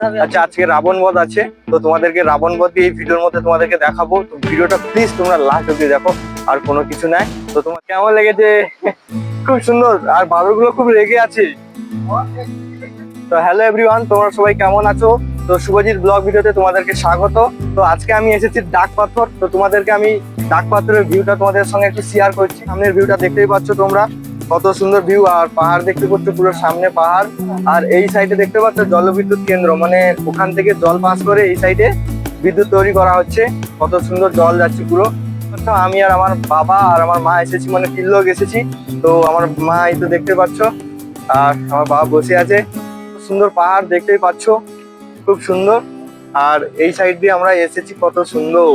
আচ্ছা, আজকে রাবণ বধ আছে, তো তোমাদেরকে রাবণ বধ এই ভিডিওর মধ্যে তোমাদেরকে দেখাবো। তো ভিডিওটা প্লিজ তোমরা লাস্ট অব্দি দেখো, আর কোনো কিছু নাই। তো তোমার কেমন লেগেছে? খুব সুন্দর, আর বাদরগুলো খুব রেগে আছে। তো হ্যালো এভরিওয়ান, তোমরা সবাই কেমন আছো? তো শুভজিৎ ব্লগ ভিডিওতে তোমাদেরকে স্বাগত। তো আজকে আমি এসেছি ডাক পাথর। তো তোমাদেরকে আমি ডাক পাথরের ভিউটা তোমাদের সঙ্গে একটু শেয়ার করছি। সামনের ভিউটা দেখতেই পাচ্ছ তোমরা, কত সুন্দর ভিউ। আর পাহাড় দেখতে পাচ্ছ, পুরো সামনে পাহাড়। আর এই সাইডে দেখতে পাচ্ছ জলবিদ্যুৎ কেন্দ্র, মানে ওখান থেকে জল পাস করে এই সাইডে বিদ্যুৎ তৈরি করা হচ্ছে। কত সুন্দর জল যাচ্ছে পুরো। তো আমি আর আমার বাবা আর আমার মা এসেছি, মানে 3 লোক এসেছি। তো আমার মা এই তো দেখতে পাচ্ছ, আর আমার বাবা বসে আছে। সুন্দর পাহাড় দেখতেই পাচ্ছ, খুব সুন্দর। আর এই সাইড দিয়ে আমরা এসেছি, কত সুন্দর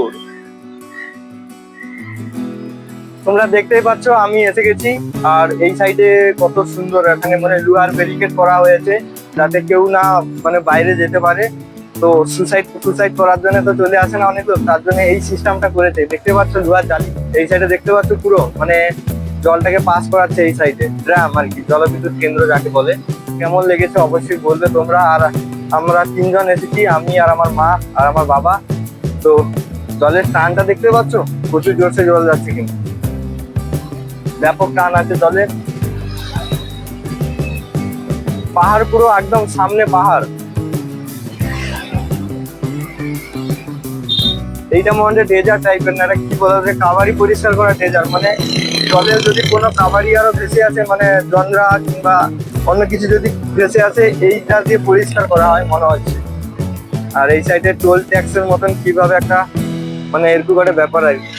তোমরা দেখতেই পাচ্ছ। আমি এসে গেছি, আর এই সাইডে কত সুন্দর, এখানে মানে লোহার ব্যারিকেড করা হয়েছে যাতে কেউ না মানে বাইরে যেতে পারে। তো সুসাইড করার জন্য তো চলে আসে না অনেক লোক, তার জন্য এই সিস্টেমটা করেছে। দেখতে পাচ্ছ লোহার জালি, এই সাইডে দেখতে পাচ্ছ পুরো মানে জলটাকে পাস করাচ্ছে এই সাইডে। ড্রাম আর কি, জলবিদ্যুৎ কেন্দ্র যাকে বলে। কেমন লেগেছে অবশ্যই বলবে তোমরা। আর আমরা 3 জন এসেছি, আমি আর আমার মা আর আমার বাবা। তো জলের টানটা দেখতে পাচ্ছ, প্রচুর জোরসে জল যাচ্ছে, কিন্তু ব্যাপক টান আছে জলের। পাহাড় পুরো একদম সামনে পাহাড়। এইটা মনে হয় ডেজার্ট টাইপের, না এটা কি বলা যায়, কাভারি পরিষ্কার করা ডেজার্ট। মানে জলের যদি কোনো কাভারি আরো ভেসে আছে, মানে জনরা কিংবা অন্য কিছু যদি ভেসে আছে, এইটা দিয়ে পরিষ্কার করা হয় মনে হচ্ছে। আর এই সাইডে টোল ট্যাক্সের মতন কিভাবে একটা মানে এরকম একটা ব্যাপার আর কি।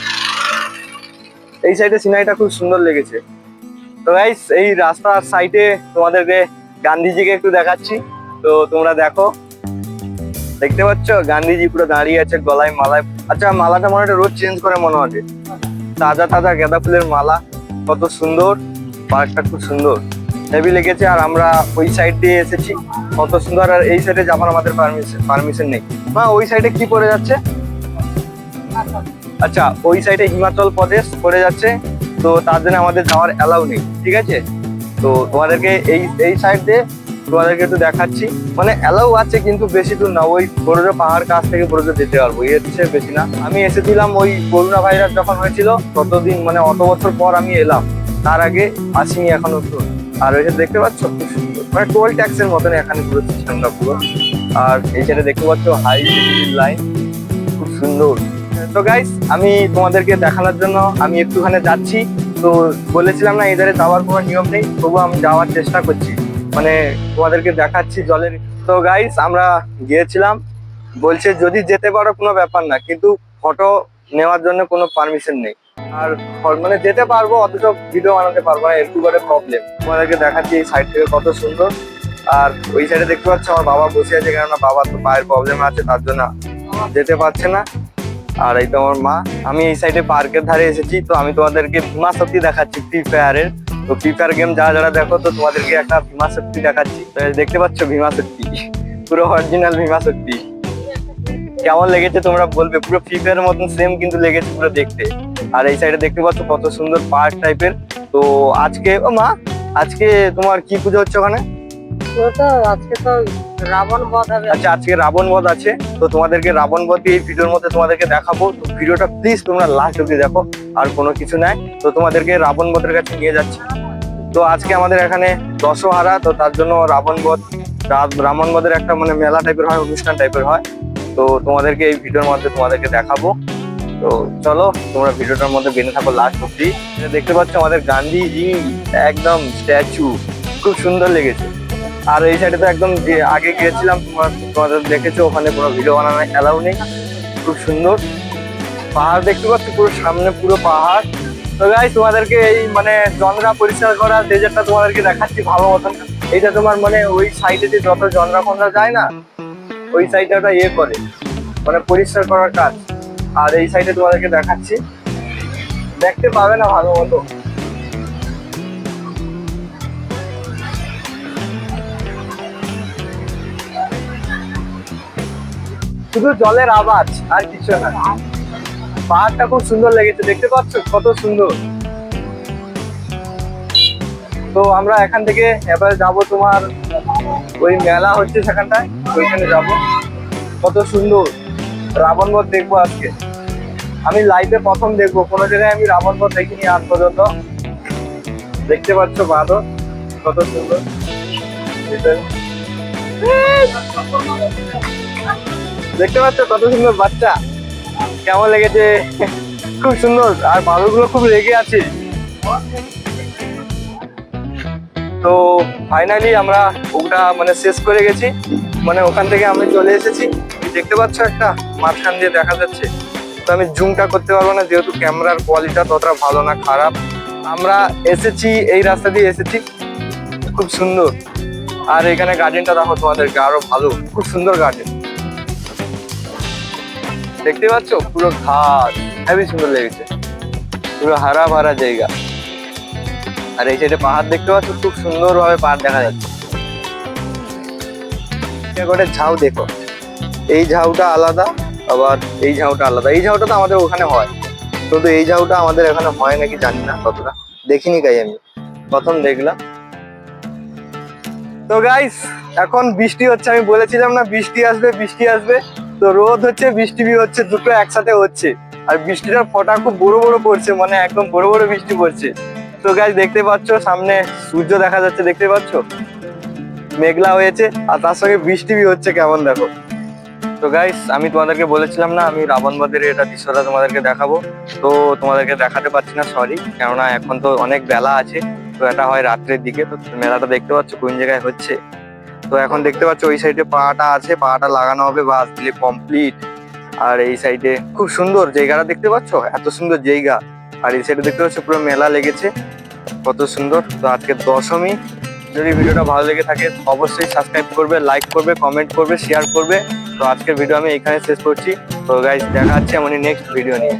এই সাইডে সিনারিটা খুব সুন্দর লেগেছে। তো গাইস, এই রাস্তার সাইডে তোমাদেরকে গান্ধীজিকে একটু দেখাচ্ছি। তো তোমরা দেখো, দেখতে পাচ্ছ গান্ধীজি পুরো দাঁড়িয়ে আছে, গলায় মালায়। আচ্ছা, মালাটা মনে হয় রোজ চেঞ্জ করে মনে হয়। তাজা তাজা গাঁদা ফুলের মালা, কত সুন্দর। পার্কটা খুব সুন্দর, হেভি লেগেছে। আর আমরা ওই সাইড দিয়ে এসেছি, কত সুন্দর। আর এই সাইডে যাবার আমাদের পারমিশন নেই। মা, ওই সাইডে কি পড়ে যাচ্ছে? আচ্ছা, ওই সাইডে হিমাচল প্রদেশ পড়ে যাচ্ছে, তো তার জন্য আমাদের যাওয়ার অ্যালাউ নেই, ঠিক আছে? তো তোমাদেরকে এই সাইড দিয়ে তোমাদেরকে একটু দেখাচ্ছি। মানে অ্যালাউ আছে, কিন্তু বেশি দূর না, ওই বড়জোর পাহাড় কাছ থেকে বড়জোর যেতে পারবো, এর চেয়ে বেশি না। আমি এসেছিলাম ওই করোনা ভাইরাস যখন হয়েছিল, ততদিন মানে অত বছর পর আমি এলাম, তার আগে আসিনি এখনো তো। আর ওই দেখতে পাচ্ছ খুব সুন্দর, মানে টোল ট্যাক্সের মতন এখানে পুরো সিস্টেমটা পুরো। আর এই সাইডে দেখতে পাচ্ছ হাই লাইন, খুব সুন্দর। তো গাইস, আমি তোমাদেরকে দেখানোর জন্য আমি একটুখানি যাচ্ছি। তো বলেছিলাম না এধারে যাওয়ার কোনো নিয়ম নেই, তবুও আমি যাওয়ার চেষ্টা করছি, মানে তোমাদেরকে দেখাচ্ছি জলের। তো গাইস, আমরা গিয়েছিলাম, বলছে যদি যেতে পারো কোনো ব্যাপার না, কিন্তু ফটো নেওয়ার জন্য কোনো পারমিশন নেই। আর মানে যেতে পারবো, অথচ ভিডিও বানাতে পারবো না, এরকম করে প্রবলেম। তোমাদেরকে দেখাচ্ছি এই সাইড থেকে কত সুন্দর। আর ওই সাইডে দেখতে পাচ্ছ আমার বাবা বসে আছে, কেননা বাবার তো পায়ের প্রবলেম আছে, তার জন্য যেতে পারছে না। আর এই তো আমার মা। আমি এই সাইডে পার্কের ধারে এসেছি। তো আমি তোমাদেরকে ভীমা শক্তি দেখাচ্ছি, ফ্রি ফায়ারের। তো ফ্রি ফায়ার গেম যারা যারা দেখো, তো তোমাদেরকে একটা ভীমা শক্তি দেখাচ্ছি। তো দেখতে পাচ্ছ ভীমা শক্তি, পুরো অরিজিনাল ভীমা শক্তি। কেমন লেগেছে তোমরা বলবে, পুরো ফ্রি ফায়ারের মতন সেম কিন্তু লেগেছে পুরো দেখতে। আর এই সাইডে দেখতে পাচ্ছ কত সুন্দর পার্ক টাইপের। তো আজকে ও মা, আজকে তোমার কি পুজো হচ্ছে ওখানে? আজকে তো রাবণ বধ হবে। আচ্ছা, আজকে রাবণ বধ আছে, তো তোমাদেরকে রাবণ বধ এই ভিডিওর মধ্যে তোমাদেরকে দেখাবো। তো ভিডিওটা প্লিজ তোমরা লাস্ট অব্দি দেখো, আর কোনো কিছু নাই। তো তোমাদেরকে রাবণ বধের কাছে নিয়ে যাচ্ছি। তো আজকে আমাদের এখানে দশহারা, তো তার জন্য রাবণ বধের একটা মানে মেলা টাইপের হয়, অনুষ্ঠান টাইপের হয়। তো তোমাদেরকে এই ভিডিওর মধ্যে তোমাদেরকে দেখাবো। তো চলো, তোমরা ভিডিওটার মধ্যে বেঁধে থাকো লাস্ট অব্দি। দেখতে পাচ্ছ আমাদের গান্ধীজি একদম স্ট্যাচু, খুব সুন্দর লেগেছে। আর এই সাইডে তো একদম যে আগে গিয়েছিলাম, তোমাদের দেখেছো, ওখানে কোনো ভিডিও বানানো অ্যালাউ নেই। খুব সুন্দর পাহাড় দেখতে পাচ্ছি, পুরো সামনে পুরো পাহাড়। তো গাইস, তোমাদেরকে এই মানে জনরা পরিষ্কার করা ডেজার্টটা তোমাদেরকে দেখাচ্ছি ভালো মতন। এইটা তোমার মানে ওই সাইডে যে যত জনরা ফনরা যায় না, ওই সাইডে ওটা ইয়ে করে, মানে পরিষ্কার করার কাজ। আর এই সাইডে তোমাদেরকে দেখাচ্ছি, দেখতে পাবে না ভালো মতো। শুধু জলের আওয়াজ আর কিছু না। পাহাড়টা খুব সুন্দর লেগেছে, দেখতে পাচ্ছ কত সুন্দর। তো আমরা এখান থেকে এবার যাব তোমার ওই মেলা হচ্ছে সেখানটায়, ওইখানে যাব। কত সুন্দর রাবণ বধ দেখবো আজকে। আমি লাইভে প্রথম দেখবো, কোনো জায়গায় আমি রাবণ বধ দেখিনি আজ পর্যন্ত। দেখতে পাচ্ছ বাঁদর কত সুন্দর। দেখতে পাচ্ছ কত সুন্দর বাচ্চা, কেমন লেগেছে? খুব সুন্দর। আর বাঁদরগুলো খুব রেগে আছে। তো ফাইনালি আমরা ওটা মানে শেষ করে গেছি, মানে ওখান থেকে আমি চলে এসেছি। দেখতে পাচ্ছ একটা মাঝখান দিয়ে দেখা যাচ্ছে, তো আমি জুমটা করতে পারবো না যেহেতু ক্যামেরার কোয়ালিটিটা ততটা ভালো না, খারাপ। আমরা এসেছি এই রাস্তা দিয়ে এসেছি, খুব সুন্দর। আর এখানে গার্ডেনটা দেখো তোমাদেরকে, আরো ভালো, খুব সুন্দর গার্ডেন। দেখতে পাচ্ছ পুরো ঘাস, হেবি সুন্দর লেগেছে, পুরো হারা ভরা জায়গা। আর এই সাইডে পাহাড় দেখতে পাচ্ছ, খুব সুন্দর ভাবে পাহাড় দেখা যাচ্ছে। একটা ঝাউ দেখো, এই ঝাউটা আলাদা, আবার এই ঝাউটা আলাদা। এই ঝাউটা তো আমাদের ওখানে হয়, কিন্তু এই ঝাউটা আমাদের এখানে হয় নাকি জানি না, ততটা দেখিনি। গাই আমি প্রথম দেখলাম। তো গাইস এখন বৃষ্টি হচ্ছে, আমি বলেছিলাম না বৃষ্টি আসবে বৃষ্টি আসবে। তো রোদ হচ্ছে, বৃষ্টি হচ্ছে, দুটো একসাথে হচ্ছে। আর বৃষ্টিটার ফোঁটা খুব বড় বড় পড়ছে, মানে একদম বড় বড় বৃষ্টি পড়ছে। তো গাইস দেখতে পাচ্ছ সামনে সূর্য দেখা যাচ্ছে, দেখতে পাচ্ছ মেঘলা হয়েছে, আর তার সঙ্গে বৃষ্টি হচ্ছে, কেমন দেখো। তো গাইস আমি তোমাদেরকে বলেছিলাম না আমি রাবণ বধের এটা দৃশ্যটা তোমাদেরকে দেখাবো, তো তোমাদেরকে দেখাতে পারছি না, সরি। কেননা এখন তো অনেক বেলা আছে, তো এটা হয় রাত্রের দিকে। তো মেলাটা দেখতে পাচ্ছ কোন জায়গায় হচ্ছে। তো এখন দেখতে পাচ্ছ ওই সাইডে পাটা আছে, পাটা লাগানো হবে, বাস দিলে কমপ্লিট। আর এই সাইডে খুব সুন্দর জায়গাটা দেখতে পাচ্ছ, এত সুন্দর জায়গা। আর এই সাইডে দেখতে পাচ্ছ পুরো মেলা লেগেছে, কত সুন্দর। তো আজকে দশমী। যদি ভিডিওটা ভালো লেগে থাকে অবশ্যই সাবস্ক্রাইব করবে, লাইক করবে, কমেন্ট করবে, শেয়ার করবে। তো আজকের ভিডিও আমি এখানে শেষ করছি। তো গাইস দেখা হচ্ছে এমনই নেক্সট ভিডিও নিয়ে।